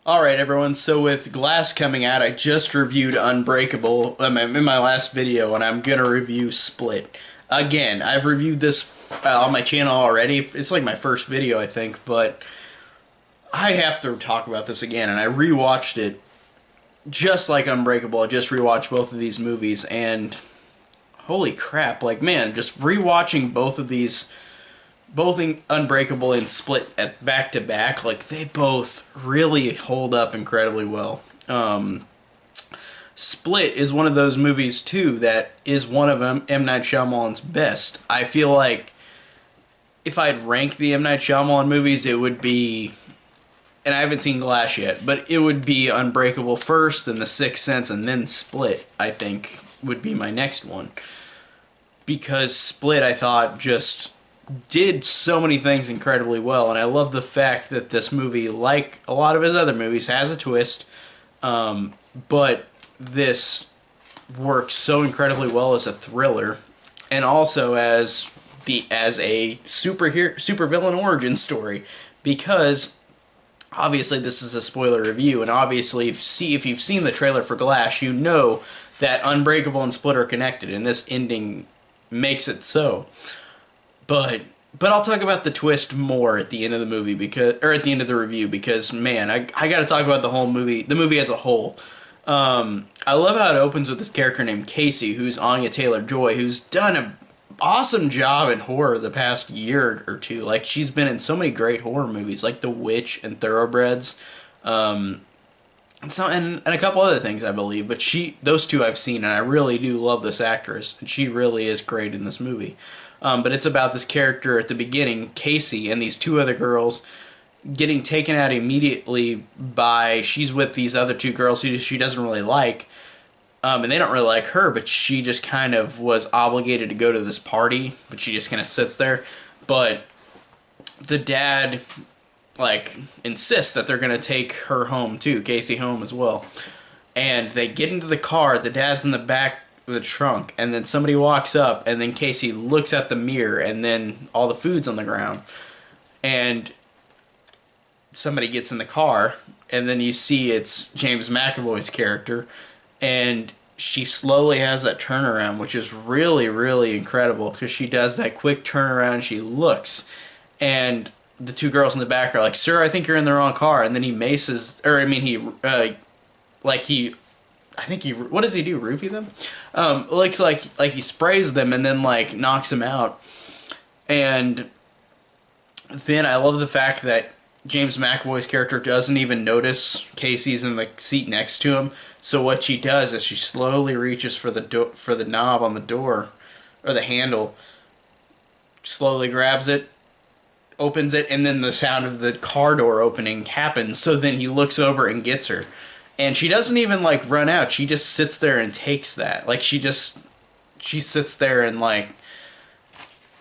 Alright everyone, so with Glass coming out, I just reviewed Unbreakable in my last video, and I'm gonna review Split. Again, I've reviewed this on my channel already. It's like my first video, I think, but I have to talk about this again, and I rewatched it just like Unbreakable. I just rewatched both of these movies, and holy crap, like man, just rewatching both of these both Unbreakable and Split at back to back, like they both really hold up incredibly well. Split is one of those movies too that is one of M. Night Shyamalan's best. I feel like if I'd rank the M. Night Shyamalan movies, it would be, and I haven't seen Glass yet, but it would be Unbreakable first, then The Sixth Sense, and then Split. I think would be my next one, because Split I thought just did so many things incredibly well, and I love the fact that this movie, like a lot of his other movies, has a twist, but this works so incredibly well as a thriller, and also as a supervillain origin story, because obviously this is a spoiler review, and obviously if you've seen the trailer for Glass, you know that Unbreakable and Split are connected, and this ending makes it so. But I'll talk about the twist more at the end of the movie, or at the end of the review, because man, I got to talk about the movie as a whole. I love how it opens with this character named Casey, who's Anya Taylor-Joy, who's done an awesome job in horror the past year or two. Like, she's been in so many great horror movies, like The Witch and Thoroughbreds, and a couple other things, I believe. But those two I've seen, and I really do love this actress, and she really is great in this movie. But it's about this character at the beginning, Casey, and these two other girls getting taken out immediately she's with these other two girls who she doesn't really like, and they don't really like her, but she just kind of was obligated to go to this party, but she just kind of sits there. But the dad, like, insists that they're going to take her home too, Casey home as well. And they get into the car, the dad's in the back the trunk, and then somebody walks up, and then Casey looks at the mirror, and then all the food's on the ground, and somebody gets in the car, and then you see it's James McAvoy's character, and she slowly has that turnaround, which is really, really incredible, because she does that quick turnaround, she looks, and the two girls in the back are like, "Sir, I think you're in the wrong car," and then he maces, what does he do? Roofie them? Looks like he sprays them and then like knocks them out. And then I love the fact that James McAvoy's character doesn't even notice Casey's in the seat next to him. So what she does is she slowly reaches for the knob on the door, or the handle, slowly grabs it, opens it, and then the sound of the car door opening happens. So then he looks over and gets her. And she doesn't even, like, run out. She just sits there and takes that. Like, she sits there and, like,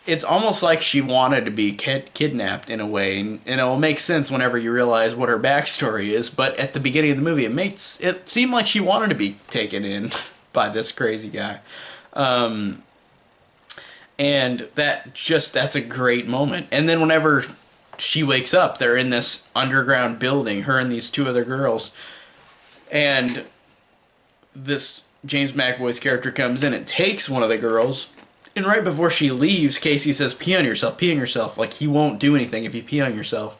it's almost like she wanted to be kidnapped in a way. And it'll make sense whenever you realize what her backstory is. But at the beginning of the movie, it seemed like she wanted to be taken in by this crazy guy. And that's a great moment. And then whenever she wakes up, they're in this underground building, her and these two other girls. And this James McAvoy's character comes in and takes one of the girls. And right before she leaves, Casey says, "Pee on yourself, pee on yourself." Like, he won't do anything if you pee on yourself.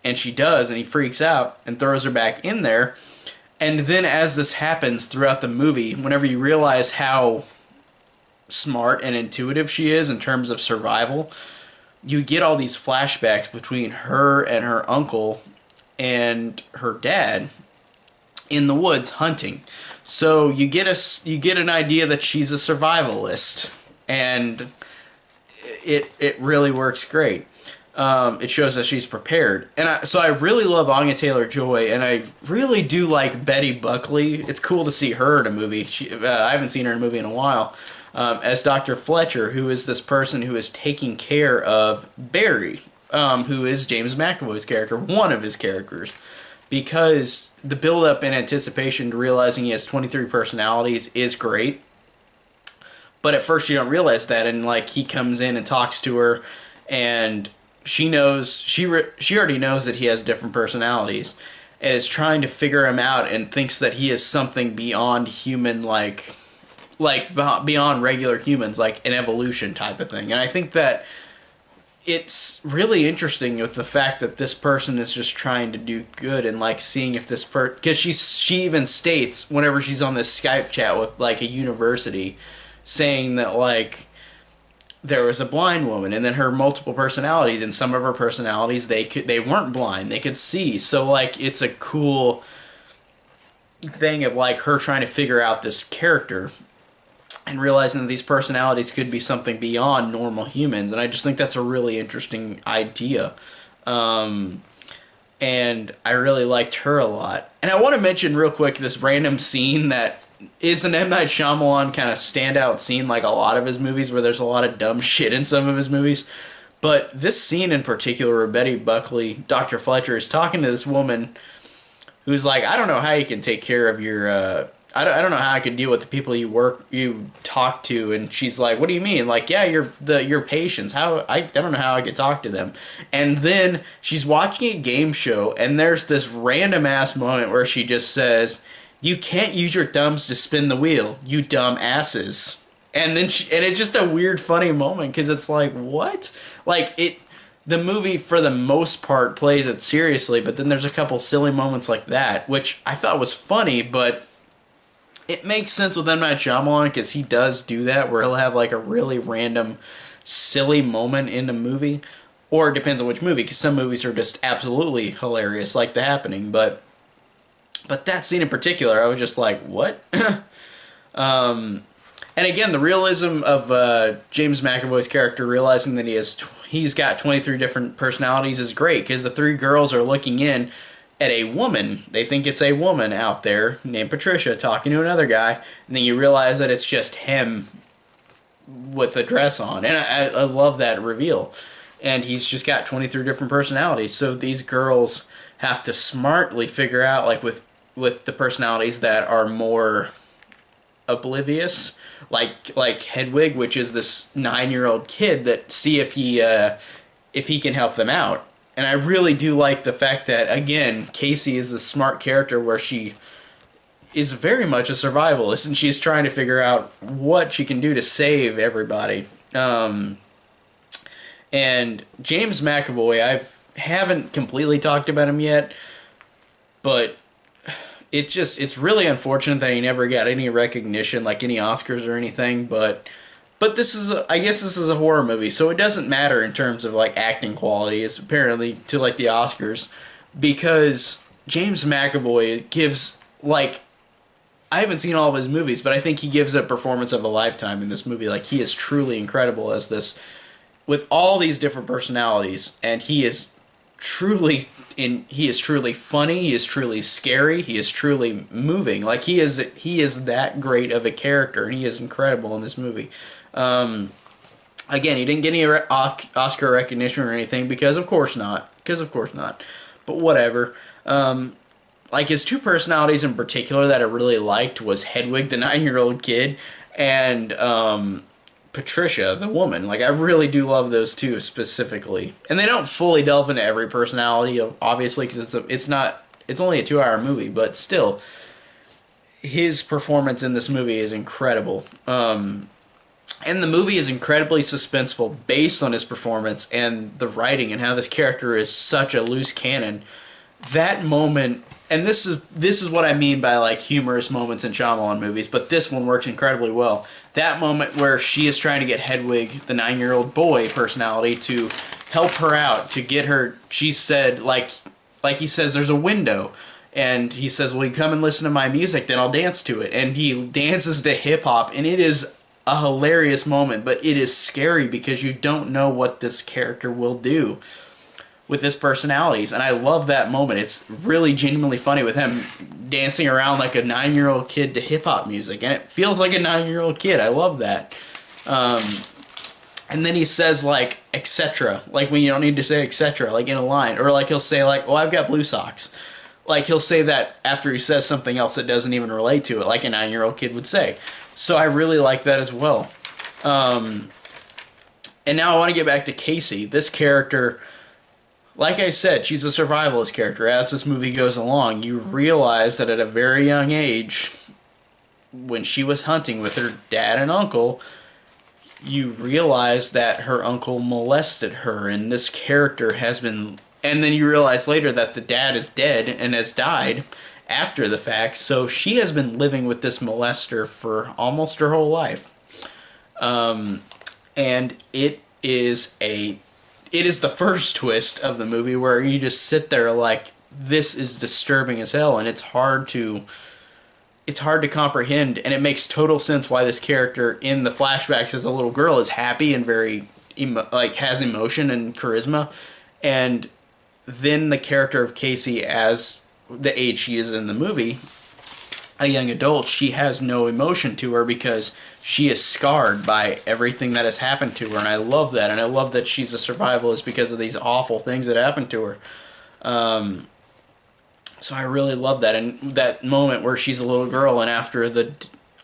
And she does, and he freaks out and throws her back in there. And then as this happens throughout the movie, whenever you realize how smart and intuitive she is in terms of survival, you get all these flashbacks between her and her uncle and her dad in the woods hunting. So you get an idea that she's a survivalist, and it really works great. It shows that she's prepared, and so I really love Anya Taylor-Joy, and I really do like Betty Buckley. It's cool to see her in a movie. I haven't seen her in a movie in a while, as Dr. Fletcher, who is this person who is taking care of Barry, who is James McAvoy's character, one of his characters. Because the build-up and anticipation to realizing he has 23 personalities is great. But at first you don't realize that, and like he comes in and talks to her, and she already knows that he has different personalities. and is trying to figure him out and thinks that he is something beyond human, like beyond regular humans, like an evolution type of thing. And I think that it's really interesting with the fact that this person is just trying to do good, and like seeing if this because she even states whenever she's on this Skype chat with like a university, saying that like there was a blind woman and then her multiple personalities, and some of her personalities they weren't blind, they could see. So like it's a cool thing of like her trying to figure out this character and realizing that these personalities could be something beyond normal humans. And I just think that's a really interesting idea. And I really liked her a lot. And I want to mention real quick this random scene that is an M. Night Shyamalan kind of standout scene, like a lot of his movies, where there's a lot of dumb shit in some of his movies. But this scene in particular, where Betty Buckley, Dr. Fletcher, is talking to this woman who's like, I don't know how you can take care of your... I don't know how I could deal with the people you talk to. And she's like, what do you mean? Like, yeah, your patients. I don't know how I could talk to them. And then she's watching a game show, and there's this random ass moment where she just says, you can't use your thumbs to spin the wheel, you dumb asses. And then and it's just a weird, funny moment, because it's like, what? Like, the movie, for the most part, plays it seriously, but then there's a couple silly moments like that, which I thought was funny, but it makes sense with M. Night Shyamalan, because he does do that, where he'll have like a really random, silly moment in the movie. Or it depends on which movie, because some movies are just absolutely hilarious, like The Happening. But that scene in particular, I was just like, what? And again, the realism of James McAvoy's character realizing that he's got 23 different personalities is great, because the three girls are looking in at a woman. They think it's a woman out there named Patricia talking to another guy, and then you realize that it's just him with a dress on. And I love that reveal. And he's just got 23 different personalities. So these girls have to smartly figure out, like with the personalities that are more oblivious, like Hedwig, which is this 9-year-old kid, that see if he can help them out. And I really do like the fact that, again, Casey is the smart character where she is very much a survivalist, and she's trying to figure out what she can do to save everybody. And James McAvoy, I haven't completely talked about him yet, but it's really unfortunate that he never got any recognition, like any Oscars or anything, but this is, I guess this is a horror movie, so it doesn't matter in terms of like acting quality, it's apparently to like the Oscars, because James McAvoy gives, like, I haven't seen all of his movies, but I think he gives a performance of a lifetime in this movie. Like, he is truly incredible as this, with all these different personalities, and he is truly funny, he is truly scary, he is truly moving. Like, he is that great of a character, and he is incredible in this movie. Again, he didn't get any Oscar recognition or anything, because of course not. But whatever. Like, his two personalities in particular that I really liked was Hedwig, the 9-year-old kid, and Patricia, the woman. Like, I really do love those two specifically. And they don't fully delve into every personality, obviously, because it's only a 2-hour movie, but still, his performance in this movie is incredible. And the movie is incredibly suspenseful based on his performance and the writing, and how this character is such a loose cannon. That moment, and this is what I mean by like humorous moments in Shyamalan movies, but this one works incredibly well. That moment where she is trying to get Hedwig, the 9-year-old boy personality, to help her out, to get her, she said, like he says, there's a window. And he says, well, you come and listen to my music, then I'll dance to it. And he dances to hip-hop, and it is a hilarious moment, but it is scary because you don't know what this character will do with his personalities. And I love that moment. It's really genuinely funny with him dancing around like a 9-year-old kid to hip-hop music, and it feels like a 9-year-old kid. I love that. And then he says, like, etc., like when you don't need to say etc., like in a line. Or like he'll say, like, oh, I've got blue socks. Like, he'll say that after he says something else that doesn't even relate to it, like a 9-year-old kid would say. So I really like that as well. And now I want to get back to Casey. This character, like I said, she's a survivalist character. As this movie goes along, you realize that at a very young age, when she was hunting with her dad and uncle, you realize that her uncle molested her, and this character has been. And then you realize later that the dad is dead and has died after the fact, so she has been living with this molester for almost her whole life. And it is the first twist of the movie where you just sit there like, this is disturbing as hell, and it's hard to comprehend, and it makes total sense why this character in the flashbacks as a little girl is happy and very has emotion and charisma, and then the character of Casey as the age she is in the movie, a young adult, she has no emotion to her because she is scarred by everything that has happened to her, and I love that, and I love that she's a survivalist because of these awful things that happened to her. So I really love that, and that moment where she's a little girl, and after the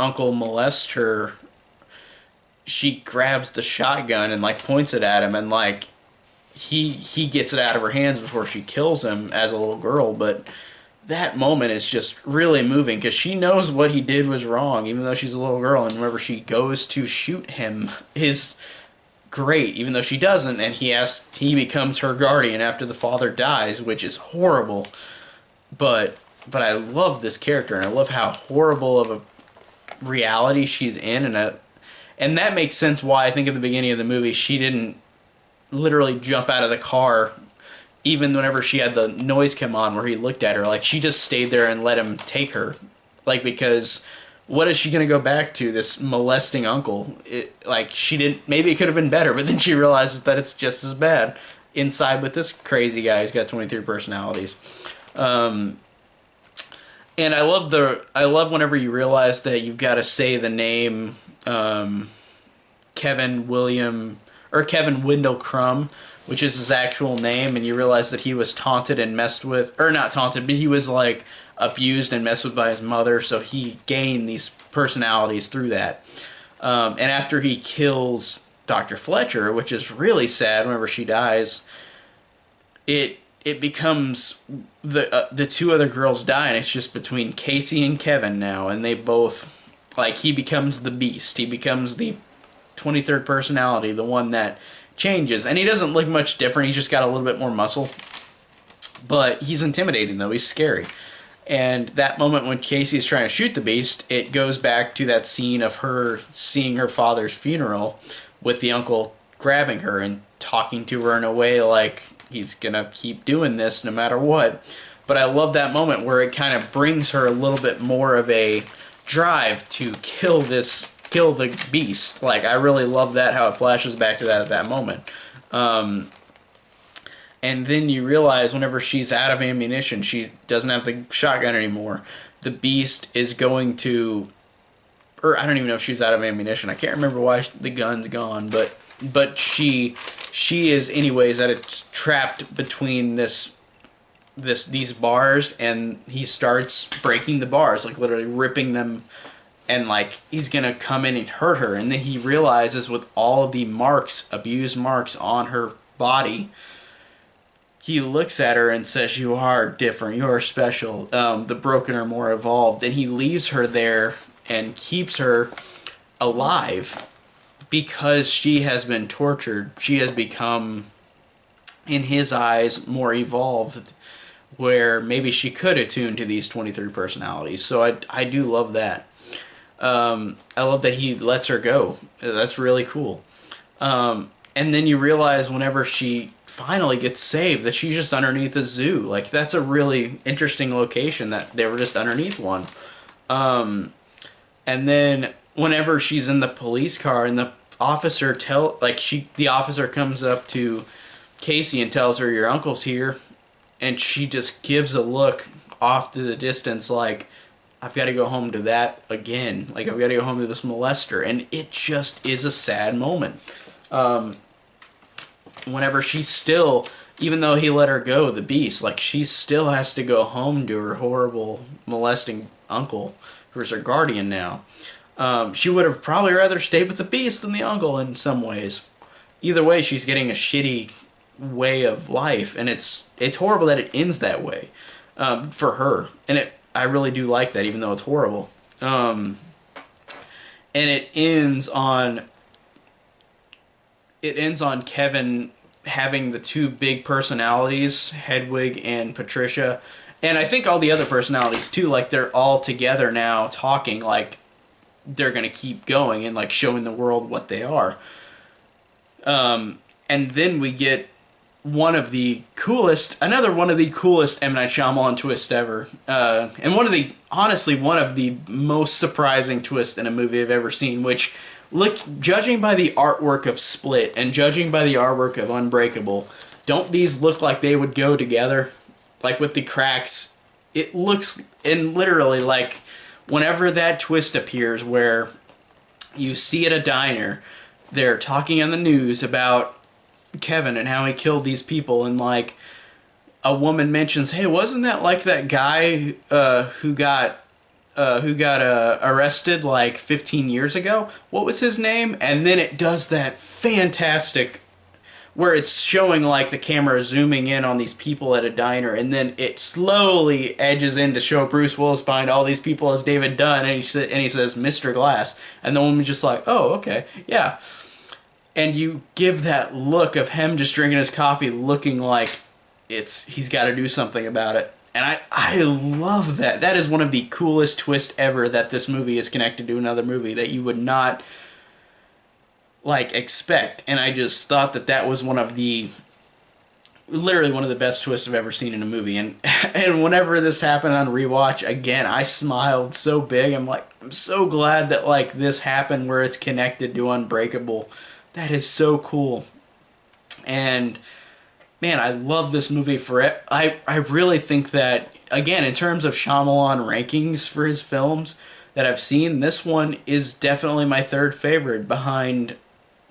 uncle molests her, she grabs the shotgun and like points it at him, and like he gets it out of her hands before she kills him as a little girl, but that moment is just really moving because she knows what he did was wrong, even though she's a little girl, and whenever she goes to shoot him is great, even though she doesn't, and he becomes her guardian after the father dies, which is horrible. But I love this character, and I love how horrible of a reality she's in, and that makes sense why I think at the beginning of the movie she didn't literally jump out of the car even whenever she had the noise come on where he looked at her. Like, she just stayed there and let him take her. Like, because what is she going to go back to? This molesting uncle? She didn't... Maybe it could have been better, but then she realizes that it's just as bad inside with this crazy guy who's got 23 personalities. And I love whenever you realize that you've got to say the name Kevin Wendell Crumb, which is his actual name, and you realize that he was taunted and messed with, or not taunted, but he was like abused and messed with by his mother, so he gained these personalities through that. And after he kills Dr. Fletcher, which is really sad whenever she dies, it becomes the two other girls die, and it's just between Casey and Kevin now, and they both, like, he becomes the beast. He becomes the 23rd personality, the one that changes, and he doesn't look much different. He's just got a little bit more muscle, but he's intimidating though. He's scary. And that moment when Casey's trying to shoot the beast, it goes back to that scene of her seeing her father's funeral with the uncle grabbing her and talking to her in a way like he's gonna keep doing this no matter what. But I love that moment where it kind of brings her a little bit more of a drive to kill the beast. Like, I really love that, how it flashes back to that at that moment. And then you realize whenever she's out of ammunition, she doesn't have the shotgun anymore, the beast is going to, or I don't even know if she's out of ammunition. I can't remember why the gun's gone, but she is anyways that it's trapped between these bars, and he starts breaking the bars, like literally ripping them, and like he's gonna come in and hurt her, and then he realizes with all of the abused marks on her body, he looks at her and says, "You are different, you are special, the broken are more evolved," and he leaves her there and keeps her alive because she has been tortured. She has become, in his eyes, more evolved, where maybe she could attune to these 23 personalities. So I do love that. I love that he lets her go. That's really cool. And then you realize whenever she finally gets saved that she's just underneath a zoo. Like, that's a really interesting location that they were just underneath one. And then whenever she's in the police car and the officer the officer comes up to Casey and tells her, "Your uncle's here," and she just gives a look off to the distance like, I've got to go home to that again. Like, I've got to go home to this molester. And it just is a sad moment. Whenever she's still, even though he let her go, the beast, like, she still has to go home to her horrible molesting uncle, who's her guardian now. She would have probably rather stayed with the beast than the uncle in some ways. Either way, she's getting a shitty way of life, and it's horrible that it ends that way for her, and I really do like that, even though it's horrible. And it ends on Kevin having the two big personalities, Hedwig and Patricia, and I think all the other personalities too. Like they're all together now, talking like they're gonna keep going and like showing the world what they are. And then we get another one of the coolest M. Night Shyamalan twists ever, and honestly, one of the most surprising twists in a movie I've ever seen. Which, look, judging by the artwork of Split and judging by the artwork of Unbreakable, don't these look like they would go together? Like with the cracks, it looks, and literally like whenever that twist appears, where you see at a diner, they're talking on the news about Kevin and how he killed these people, and like a woman mentions, "Hey, wasn't that like that guy who got arrested like 15 years ago? What was his name?" And then it does that fantastic where it's showing like the camera zooming in on these people at a diner, and then it slowly edges in to show Bruce Willis behind all these people as David Dunn, and he says Mr. Glass, and the woman's just like, "Oh, okay, yeah." And you give that look of him just drinking his coffee, looking like he's got to do something about it. And I love that. That is one of the coolest twists ever, that this movie is connected to another movie that you would not like expect. And I just thought that was literally one of the best twists I've ever seen in a movie. And whenever this happened on rewatch again, I smiled so big. I'm like, I'm so glad that like this happened where it's connected to Unbreakable. That is so cool. And man, I love this movie for it. I really think that, again, in terms of Shyamalan rankings for his films that I've seen, this one is definitely my third favorite behind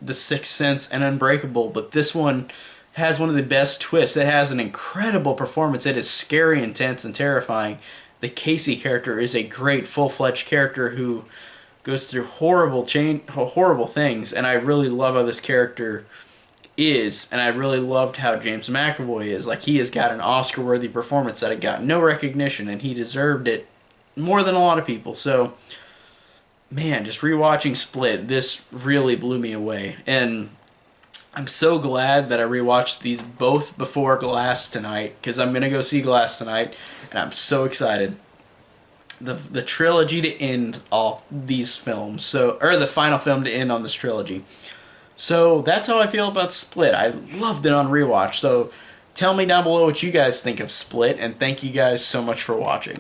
The Sixth Sense and Unbreakable. But this one has one of the best twists. It has an incredible performance. It is scary, intense, and terrifying. The Casey character is a great full-fledged character who goes through horrible things, and I really love how this character is, and I really loved how James McAvoy is. Like, he has got an Oscar-worthy performance that got no recognition, and he deserved it more than a lot of people. So, man, just rewatching Split, this really blew me away, and I'm so glad that I rewatched these both before Glass tonight, because I'm going to go see Glass tonight, and I'm so excited. The trilogy to end all these films, or the final film to end on this trilogy. So that's how I feel about Split. I loved it on rewatch. So tell me down below what you guys think of Split, and thank you guys so much for watching.